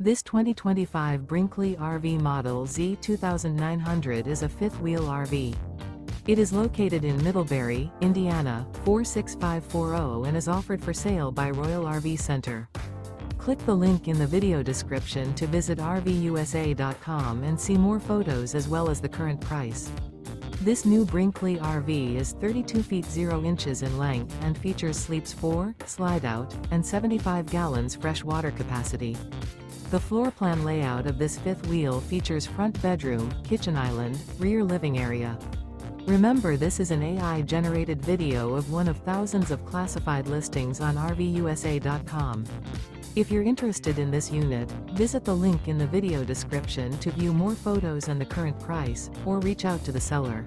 This 2025 Brinkley RV Model Z 2900 is a fifth-wheel RV. It is located in Middlebury, Indiana, 46540 and is offered for sale by Royal RV Center. Click the link in the video description to visit RVUSA.com and see more photos as well as the current price. This new Brinkley RV is 32 feet 0 inches in length and features sleeps 4, slide-out, and 75 gallons fresh water capacity. The floor plan layout of this fifth wheel features front bedroom, kitchen island, rear living area. Remember, this is an AI-generated video of one of thousands of classified listings on RVUSA.com. If you're interested in this unit, visit the link in the video description to view more photos and the current price, or reach out to the seller.